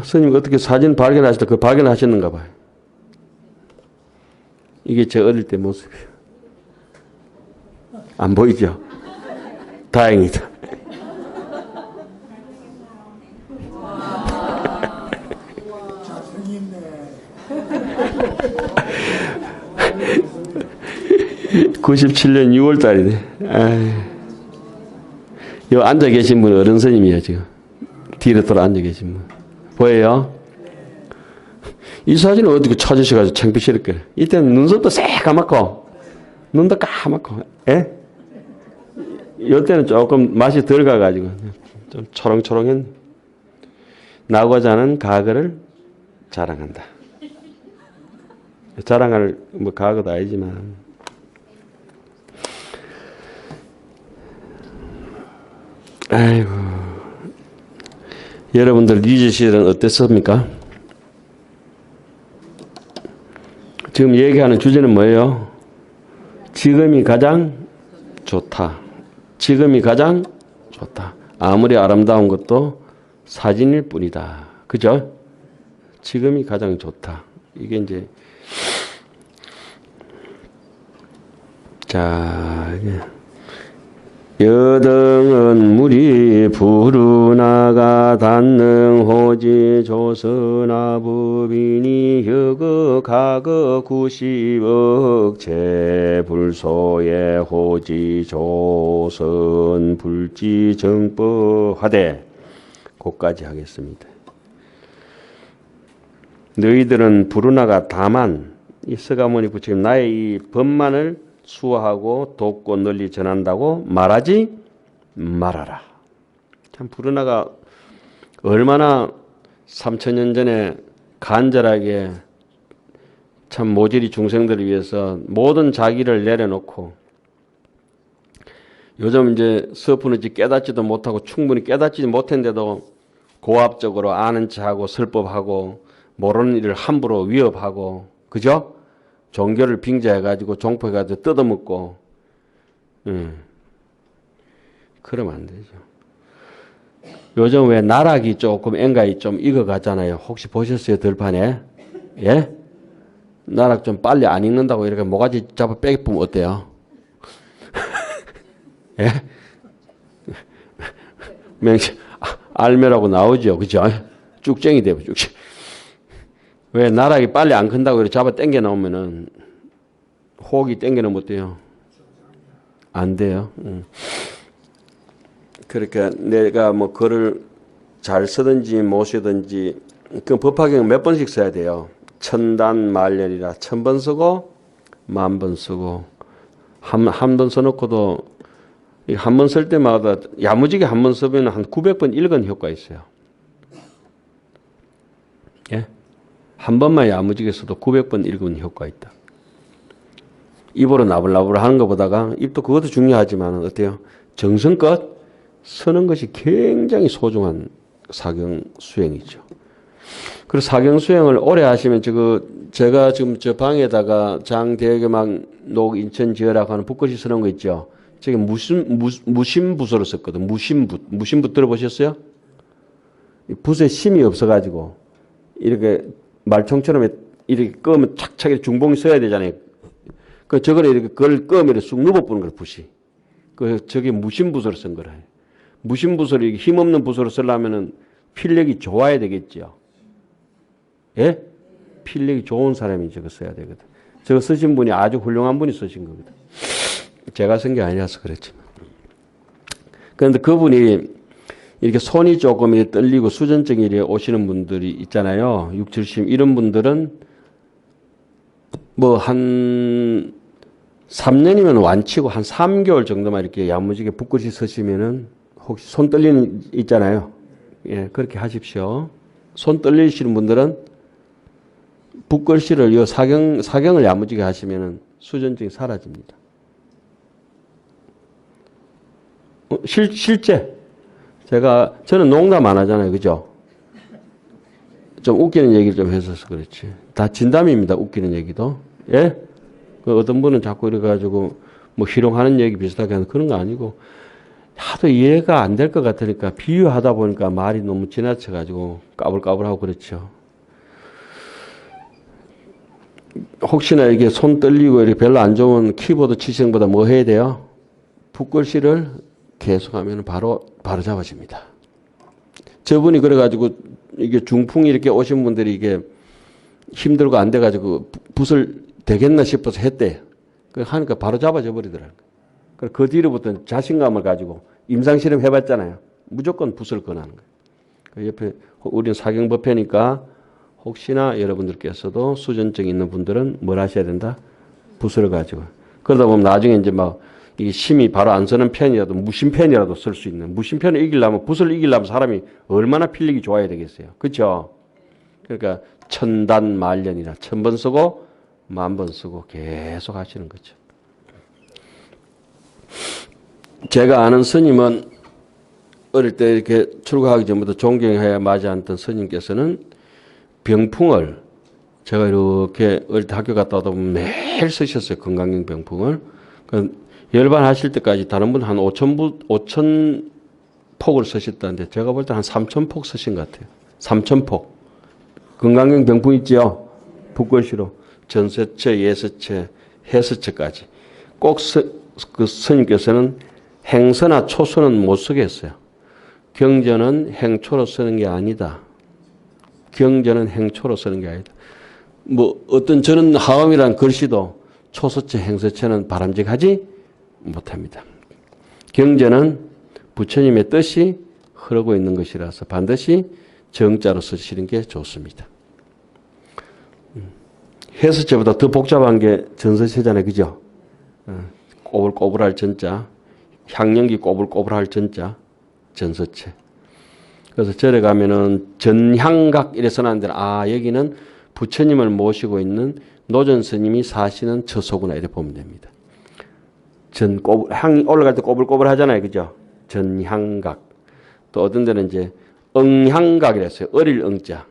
스님 어떻게 사진 발견하셨다, 그 발견하셨는가 봐요. 이게 제 어릴 때 모습이에요. 안 보이죠? 다행이다. (97년 6월) 달이네. 여 앉아 계신 분은 어른 스님이에요, 지금. 뒤로 돌아 앉아 계신 분. 보여요? 이 사진을 어떻게 찾으셔가지고 창피스럽게. 이때는 눈썹도 새까맣고, 눈도 까맣고, 예? 이때는 조금 맛이 덜 가가지고, 좀 초롱초롱한, 나고자 하는 과거를 자랑한다. 자랑할, 과거도 아니지만. 아이고. 여러분들 리즈 시절은 어땠습니까? 지금 얘기하는 주제는 뭐예요? 지금이 가장 좋다. 지금이 가장 좋다. 아무리 아름다운 것도 사진일 뿐이다. 그죠? 지금이 가장 좋다. 이게 이제, 자, 여등은 물이 부르나가 단능 호지 조선아부빈이 혁어 가거 90억 제불소에 호지 조선 불지 정법하되 고까지 하겠습니다. 너희들은 부르나가 다만 이 서가모니 부처님 나의 이 법만을 수호하고 돕고 널리 전한다고 말하지 말아라. 참 부르나가 얼마나 3000년 전에 간절하게 참 모질이 중생들을 위해서 모든 자기를 내려놓고 요즘 이제 서푼은지 깨닫지도 못하고 충분히 깨닫지 못했는데도 고압적으로 아는 척하고 설법하고 모르는 일을 함부로 위협하고 그죠? 종교를 빙자해가지고 종포해가지고 뜯어먹고 그러면 안 되죠. 요즘 왜 나락이 조금 앵가이 좀 익어가잖아요. 혹시 보셨어요? 들판에? 예? 나락 좀 빨리 안 익는다고 이렇게 모가지 잡아 빼기보면 어때요? 예? 알매라고 나오죠. 그죠? 쭉쟁이 되고 쭉쟁이. 왜 나락이 빨리 안 큰다고 이렇게 잡아 당겨 놓으면은 혹이 당겨 놓으면 어때요? 안 돼요. 그러니까 내가 뭐 글을 잘 쓰든지 못 쓰든지 그 법화경은 몇 번씩 써야 돼요. 천단 말년이라 1000번 쓰고 10,000번 쓰고 한 번 써놓고도 한 번 쓸 때마다 야무지게 한 번 쓰면 한 900번 읽은 효과 있어요. 예? 한 번만 야무지게 써도 900번 읽은 효과 있다. 입으로 나불나불 하는 것보다가 입도 그것도 중요하지만 어때요? 정성껏 쓰는 것이 굉장히 소중한 사경 수행이죠. 그리고 사경 수행을 오래 하시면 제가 지금 저 방에다가 장대교망 녹 인천 지어라고 하는 붓글씨 쓰는 거 있죠. 저게 무심붓으로 썼거든. 무심붓 들어보셨어요? 붓에 심이 없어가지고 이렇게 말총처럼 이렇게 끄면 착착 이렇게 중봉이 써야 되잖아요. 그 저걸 이렇게 그걸 끄면 쑥 누워보는 걸 붓이. 저게 무심붓으로 쓴 거라. 무심붓으로 이렇게 힘없는 붓으로 쓰려면은 필력이 좋아야 되겠죠. 예? 필력이 좋은 사람이 저거 써야 되거든. 저거 쓰신 분이 아주 훌륭한 분이 쓰신 거거든. 제가 쓴 게 아니라서 그랬지만. 그런데 그분이 이렇게 손이 조금 이렇게 떨리고 수전증이 이렇게 오시는 분들이 있잖아요. 6, 70 이런 분들은 뭐 한 3년이면 완치고 한 3개월 정도만 이렇게 야무지게 붓글씨 쓰시면은 혹시 손 떨리는 있잖아요. 예, 그렇게 하십시오. 손 떨리시는 분들은 붓글씨를 이 사경을 야무지게 하시면은 수전증이 사라집니다. 실제 저는 농담 안 하잖아요. 그죠? 좀 웃기는 얘기를 좀 했어서 그렇지. 다 진담입니다. 웃기는 얘기도. 예? 그 어떤 분은 자꾸 이래가지고 뭐 희롱하는 얘기 비슷하게 하는 그런 거 아니고 하도 이해가 안 될 것 같으니까 비유하다 보니까 말이 너무 지나쳐가지고 까불까불하고 그렇죠. 혹시나 이게 손 떨리고 이렇게 별로 안 좋은 키보드 치시는 보다 뭐 해야 돼요? 붓글씨를 계속하면 바로 잡아집니다. 저분이 그래가지고 이게 중풍이 이렇게 오신 분들이 이게 힘들고 안 돼가지고 붓을 되겠나 싶어서 했대요. 하니까 바로 잡아져 버리더라고요. 그 뒤로부터는 자신감을 가지고 임상실험 해봤잖아요. 무조건 붓을 권하는 거예요. 그 옆에 우리는 사경법회니까 혹시나 여러분들께서도 수전증 있는 분들은 뭘 하셔야 된다? 붓을 가지고. 그러다 보면 나중에 이제 막 이게 심이 바로 안 서는 편이라도 무심편이라도 쓸 수 있는 무심편을 이기려면 붓을 이기려면 사람이 얼마나 필력이 좋아야 되겠어요. 그렇죠? 그러니까 천단만련이라 1000번 쓰고 10,000번 쓰고 계속 하시는 거죠. 제가 아는 스님은 어릴 때 이렇게 출가하기 전부터 존경해야 마지 않던 스님께서는 병풍을 제가 이렇게 어릴 때 학교 갔다 오다 보면 매일 쓰셨어요. 건강경 병풍을. 열반 하실 때까지 다른 분 한 5,000 폭을 쓰셨다는데 제가 볼 때 한 3,000 폭 쓰신 것 같아요. 3,000 폭. 건강경 병풍 있지요? 붓글씨로. 전서체, 예서체, 해서체까지. 꼭 그 스님께서는 행서나 초서는 못 쓰겠어요. 경전은 행초로 쓰는 게 아니다. 경전은 행초로 쓰는 게 아니다. 뭐 어떤 저는 하음이란 글씨도 초서체, 행서체는 바람직하지 못합니다. 경전은 부처님의 뜻이 흐르고 있는 것이라서 반드시 정자로 쓰시는 게 좋습니다. 해서체보다 더 복잡한 게 전서체잖아요. 그죠? 꼬불꼬불할 전자, 향연기 꼬불꼬불할 전자, 전서체. 그래서 절에 가면은 전향각 이래서는 안 되나. 아, 여기는 부처님을 모시고 있는 노전 스님이 사시는 처소구나. 이렇게 보면 됩니다. 향이 올라갈 때 꼬불꼬불 하잖아요. 그죠? 전향각. 또 어떤 데는 이제 응향각이랬어요. 어릴 응자.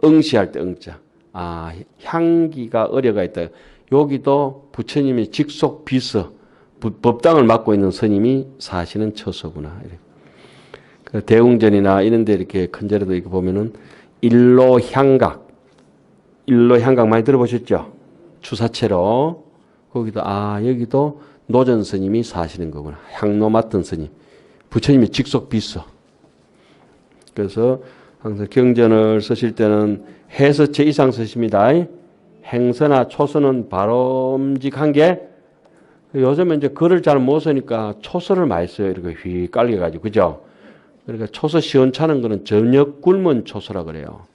응시할 때 응자. 아, 향기가 어려가 있다. 여기도 부처님이 직속 비서, 법당을 맡고 있는 스님이 사시는 처소구나. 이렇게. 그 대웅전이나 이런 데 이렇게 큰 절에도 이렇게 보면은 일로향각. 일로향각 많이 들어보셨죠? 주사체로. 거기도, 아, 여기도 노전 스님이 사시는 거구나. 향로 맡은 스님. 부처님이 직속 비서. 그래서 항상 경전을 쓰실 때는 해서체 이상 쓰십니다. 행서나 초서는 바람직한 게 요즘에 이제 글을 잘 못 쓰니까 초서를 많이 써요. 이렇게 휘 깔려가지고. 그죠? 그러니까 초서 시원찮은 거는 저녁 굶은 초서라 그래요.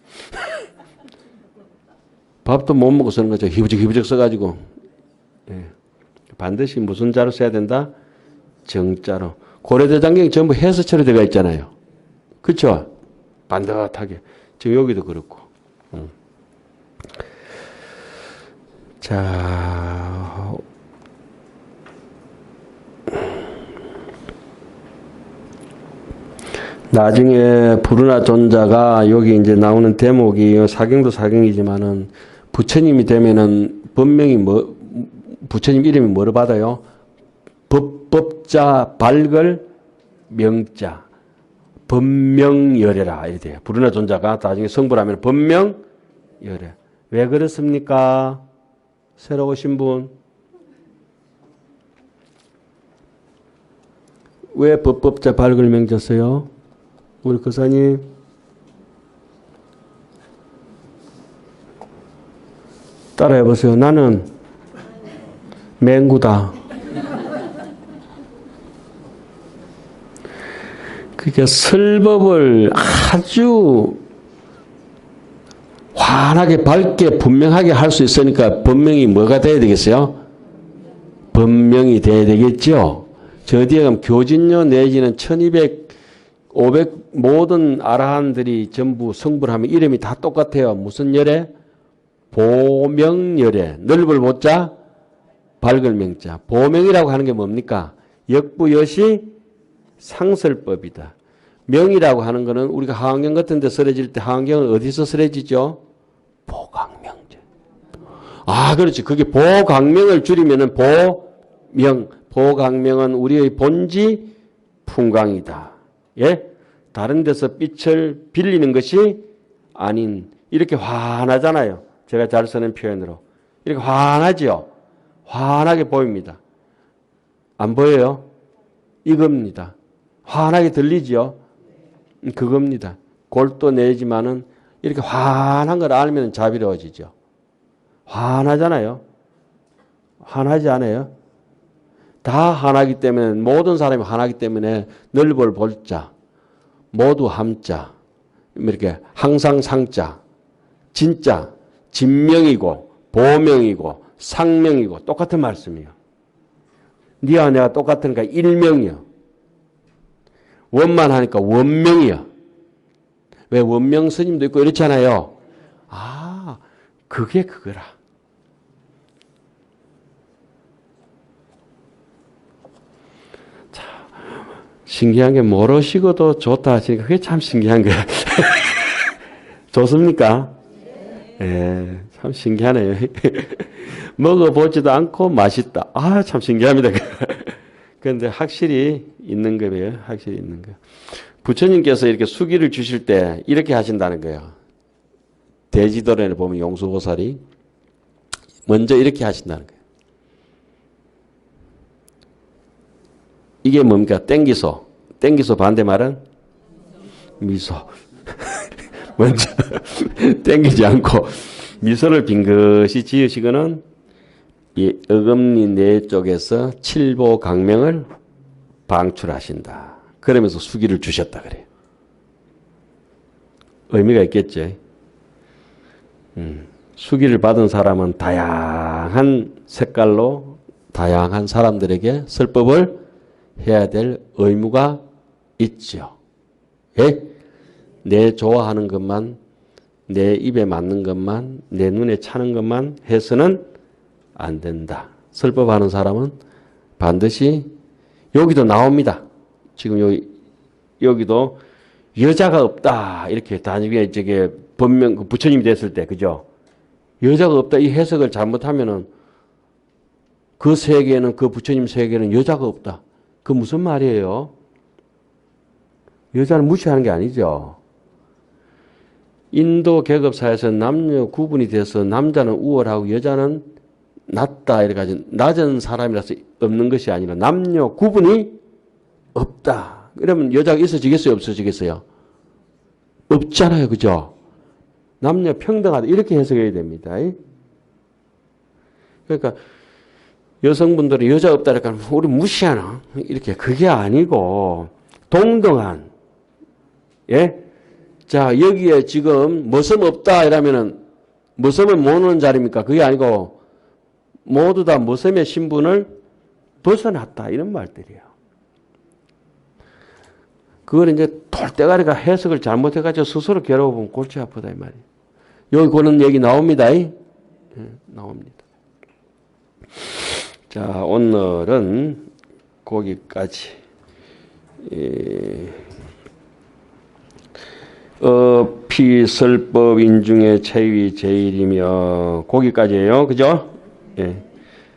밥도 못 먹고 쓰는 거죠. 희부적 써가지고. 예. 반드시 무슨 자로 써야 된다? 정자로. 고려대장경이 전부 해서체로 되어 있잖아요. 그렇죠? 반듯하게. 지금 여기도 그렇고. 자, 나중에 부르나 존자가 여기 이제 나오는 대목이 사경도 사경이지만은 부처님이 되면은 법명이 부처님 이름이 뭐로 받아요? 법자 발걸 명자 법명열애라 이래 돼요. 부르나 존자가 나중에 성불하면 법명열애. 왜 그렇습니까? 새로 오신 분. 왜 법자 발걸 명자어요? 우리 교사님. 따라해 보세요. 나는 맹구다. 그러니까 설법을 아주 환하게 밝게 분명하게 할 수 있으니까 법명이 뭐가 돼야 되겠어요? 법명이 돼야 되겠죠. 저 뒤에 가면 교진료 내지는 1200, 500 모든 아라한들이 전부 성불하면 이름이 다 똑같아요. 무슨 열애? 보명열애. 넓을 보자 밝을 명자. 보명이라고 하는 게 뭡니까? 역부여시 상설법이다. 명이라고 하는 거는 우리가 하강경 같은 데 쓰러질 때 하강경은 어디서 쓰러지죠? 보강명제. 아, 그렇지. 그게 보광명을 줄이면은 보명. 보광명은 우리의 본지 풍광이다. 예? 다른 데서 빛을 빌리는 것이 아닌, 이렇게 환하잖아요. 제가 잘 쓰는 표현으로. 이렇게 환하지요? 환하게 보입니다. 안 보여요? 이겁니다. 환하게 들리지요? 그겁니다. 골도 내지만은 이렇게 환한 걸 알면 자비로워지죠. 환하잖아요. 환하지 않아요? 다 하나기 때문에, 모든 사람이 하나기 때문에 넓을 볼자, 모두 함자, 이렇게 항상 상자, 진짜 진명이고 보명이고 상명이고 똑같은 말씀이에요. 네와 내가 똑같으니까 일명이요. 원만하니까 원명이요. 왜 원명 스님도 있고 이렇잖아요. 아, 그게 그거라. 신기한 게 모르시고도 좋다 하시니까 그게 참 신기한 거예요. 좋습니까? 예, 참 신기하네요. 먹어보지도 않고 맛있다. 아, 참 신기합니다. 그런데 확실히 있는 거예요. 확실히 있는 거. 부처님께서 이렇게 수기를 주실 때 이렇게 하신다는 거예요. 대지도련에 보면 용수보살이 먼저 이렇게 하신다는 거예요. 이게 뭡니까? 땡기소. 땡기소 반대말은 미소. 먼저 땡기지 않고 미소를 빙긋이 지으시고는 이 어금니 네 쪽에서 칠보강명을 방출하신다. 그러면서 수기를 주셨다 그래요. 의미가 있겠죠. 수기를 받은 사람은 다양한 색깔로 다양한 사람들에게 설법을 해야 될 의무가 있죠. 예? 내 좋아하는 것만, 내 입에 맞는 것만, 내 눈에 차는 것만 해서는 안 된다. 설법하는 사람은 반드시 여기도 나옵니다. 지금 여기도 여자가 없다. 이렇게 나중에 저게 법명, 부처님이 됐을 때, 그죠? 여자가 없다. 이 해석을 잘못하면은 그 세계에는, 그 부처님 세계에는 여자가 없다. 그 무슨 말이에요? 여자는 무시하는 게 아니죠. 인도 계급사에서 남녀 구분이 돼서 남자는 우월하고 여자는 낮다 이래가지고 낮은 사람이라서 없는 것이 아니라 남녀 구분이 없다. 그러면 여자가 있어지겠어요? 없어지겠어요? 없잖아요. 그죠? 남녀 평등하다. 이렇게 해석해야 됩니다. 그러니까 여성분들은 여자 없다 그러니까 우리 무시하나? 이렇게 그게 아니고 동등한 예? 자 여기에 지금 머슴 없다 이러면은 머슴을 모으는 자리입니까? 그게 아니고 모두 다 머슴의 신분을 벗어났다 이런 말들이에요. 그걸 이제 돌대가리가 해석을 잘못해가지고 스스로 괴로워보면 골치 아프다 이 말이에요. 여기 그런 얘기 나옵니다. 예, 나옵니다. 자, 오늘은 거기까지. 피설법 인중의 체위 제일이며 거기까지예요. 그죠? 예.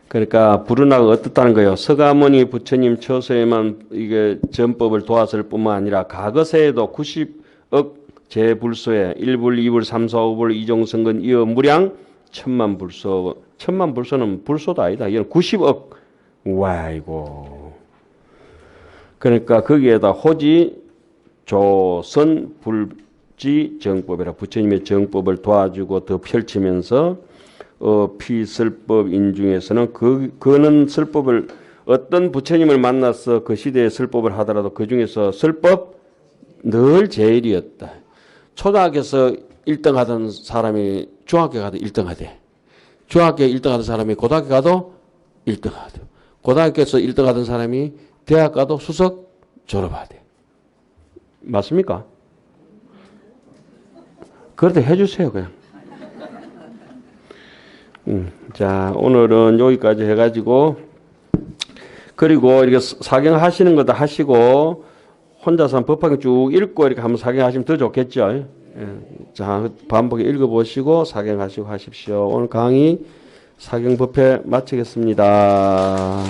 그러니까 불운하가 어떻다는 거예요? 서가모니 부처님 처소에만 이게 전법을 도왔을 뿐만 아니라 과거세에도 90억 제불소에 1불, 2불, 3, 4, 5불, 이종성근 이어 무량 천만 불소. 천만 불소는 불소도 아니다. 이건 90억. 와이고. 그러니까 거기에다 호지, 조선, 불지 정법이라 부처님의 정법을 도와주고 더 펼치면서 피설법 인중에서는 그는 설법을 어떤 부처님을 만나서 그 시대에 설법을 하더라도 그 중에서 설법 늘 제일이었다. 초등학교에서 1등 하던 사람이 중학교 가도 1등 하대. 중학교에 1등 하던 사람이 고등학교 가도 1등 하대. 고등학교에서 1등 하던 사람이 대학 가도 수석 졸업하대. 맞습니까? 그렇게 해주세요, 그냥. 자, 오늘은 여기까지 해가지고, 그리고 이렇게 사경 하시는 거 다 하시고, 혼자서 한 법화경 쭉 읽고 이렇게 한번 사경하시면 더 좋겠죠. 예. 자, 반복해 읽어보시고 사경하시고 하십시오. 오늘 강의 사경법회 마치겠습니다.